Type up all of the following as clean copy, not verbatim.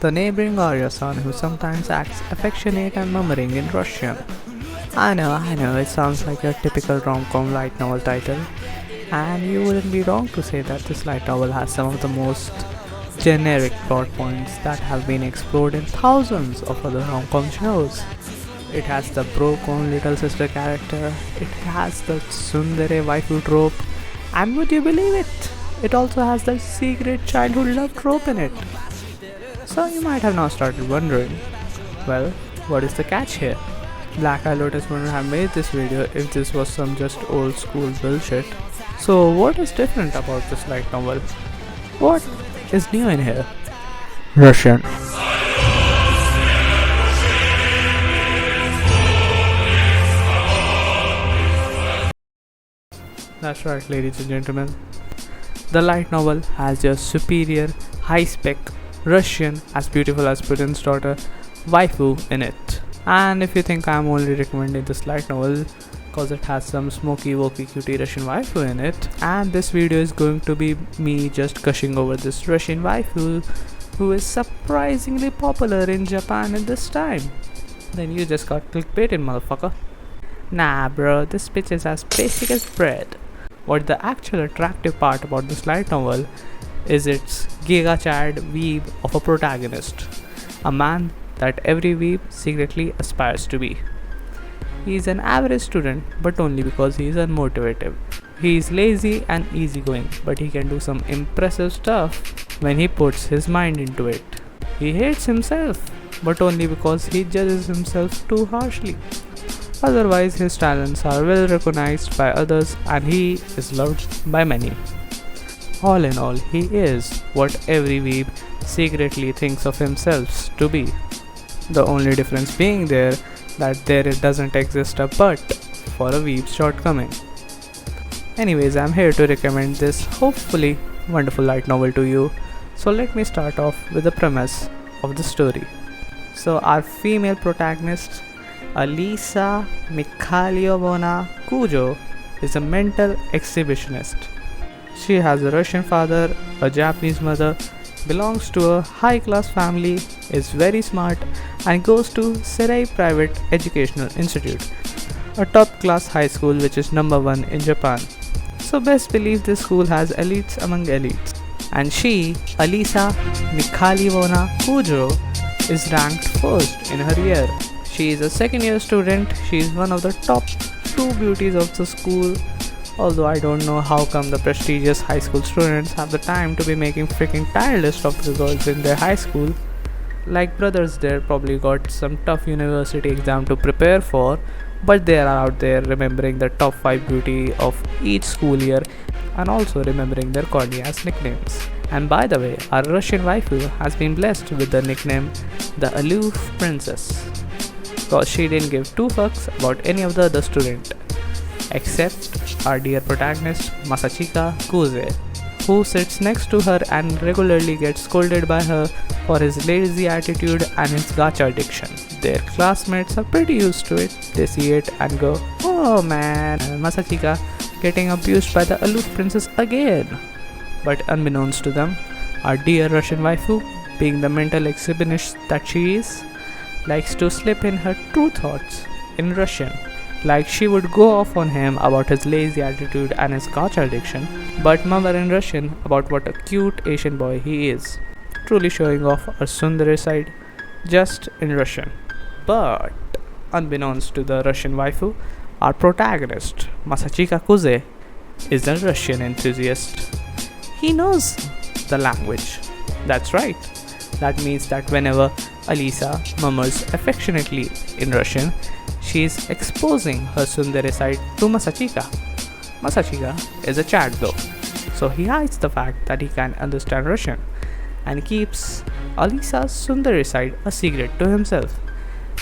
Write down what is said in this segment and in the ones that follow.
the neighboring Alya-san who sometimes acts affectionate and murmuring in Russian. I know, it sounds like a typical rom-com light novel title, and you wouldn't be wrong to say that this light novel has some of the most generic plot points that have been explored in thousands of other rom-com shows. It has the broke-on little sister character, it has the tsundere waifu trope, and would you believe it? It also has the secret childhood love trope in it. So you might have now started wondering, well, what is the catch here? Black Eye Lotus wouldn't have made this video if this was some just old school bullshit. So what is different about this light novel? What is new in here? Russian. That's right, ladies and gentlemen. The light novel has your superior, high-spec, Russian, as beautiful as Putin's daughter, waifu in it. And if you think I'm only recommending this light novel because it has some smoky, wokey, cutie Russian waifu in it, and this video is going to be me just gushing over this Russian waifu who is surprisingly popular in Japan at this time, then you just got clickbaited, motherfucker. Nah bro, this bitch is as basic as bread. What the actual attractive part about this light novel is its giga-chad weeb of a protagonist, a man that every weeb secretly aspires to be. He is an average student, but only because he is unmotivated. He is lazy and easygoing, but he can do some impressive stuff when he puts his mind into it. He hates himself, but only because he judges himself too harshly. Otherwise, his talents are well recognized by others and he is loved by many. All in all, he is what every weeb secretly thinks of himself to be. The only difference being that there doesn't exist a but for a weeb's shortcoming. Anyways, I'm here to recommend this hopefully wonderful light novel to you. So let me start off with the premise of the story. So our female protagonist, Alisa Mikhailovna Kujo, is a mental exhibitionist. She has a Russian father, a Japanese mother, belongs to a high-class family, is very smart, and goes to Serai Private Educational Institute, a top-class high school which is #1 in Japan. So best believe this school has elites among elites. And she, Alisa Mikhailovna Kujo, is ranked first in her year. She is a second-year student. She is one of the top 2 beauties of the school. Although I don't know how come the prestigious high school students have the time to be making freaking tier list of the girls in their high school. Like brothers there probably got some tough university exam to prepare for, but they are out there remembering the top 5 beauty of each school year and also remembering their corny ass nicknames. And by the way, our Russian waifu has been blessed with the nickname the Aloof Princess, because she didn't give 2 fucks about any of the other student except our dear protagonist Masachika Kuze, who sits next to her and regularly gets scolded by her for his lazy attitude and his gacha addiction. Their classmates are pretty used to it. They see it and go, oh man, Masachika getting abused by the Aloof Princess again. But unbeknownst to them, our dear Russian waifu, being the mental exhibitionist that she is, likes to slip in her true thoughts in Russian. Like she would go off on him about his lazy attitude and his gacha addiction, but murmur in Russian about what a cute Asian boy he is, truly showing off her tsundere side just in Russian. But unbeknownst to the Russian waifu, our protagonist Masachika Kuze is a Russian enthusiast. He knows the language. That's right. That means that whenever Alisa murmurs affectionately in Russian, she is exposing her tsundere side to Masachika. Masachika is a Chad though, so he hides the fact that he can understand Russian and keeps Alisa's tsundere side a secret to himself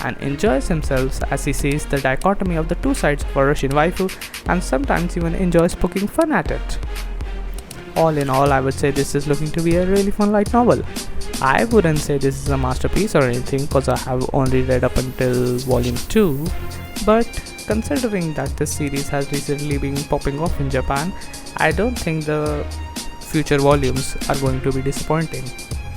and enjoys himself as he sees the dichotomy of the 2 sides of a Russian waifu and sometimes even enjoys poking fun at it. All in all, I would say this is looking to be a really fun light novel. I wouldn't say this is a masterpiece or anything because I have only read up until volume 2, but considering that this series has recently been popping off in Japan, I don't think the future volumes are going to be disappointing.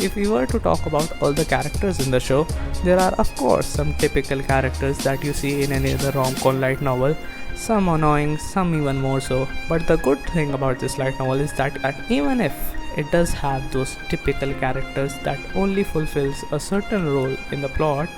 If we were to talk about all the characters in the show, there are of course some typical characters that you see in any other rom-com light novel, some annoying, some even more so. But the good thing about this light novel is that even if it does have those typical characters that only fulfills a certain role in the plot,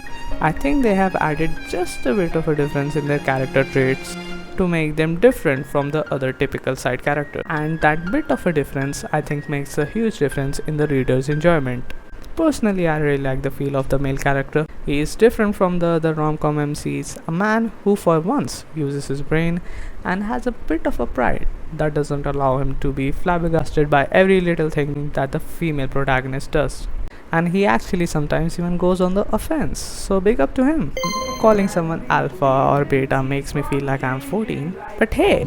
I think they have added just a bit of a difference in their character traits to make them different from the other typical side character. And that bit of a difference I think makes a huge difference in the reader's enjoyment. Personally, I really like the feel of the male character. He is different from the other rom-com MCs, a man who for once uses his brain and has a bit of a pride that doesn't allow him to be flabbergasted by every little thing that the female protagonist does. And he actually sometimes even goes on the offense, so big up to him. Calling someone alpha or beta makes me feel like I'm 14, but hey,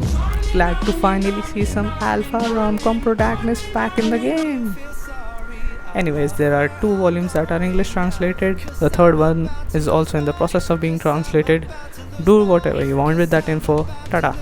glad to finally see some alpha rom-com protagonists back in the game. Anyways, there are 2 volumes that are English translated. The third one is also in the process of being translated. Do whatever you want with that info. Tada!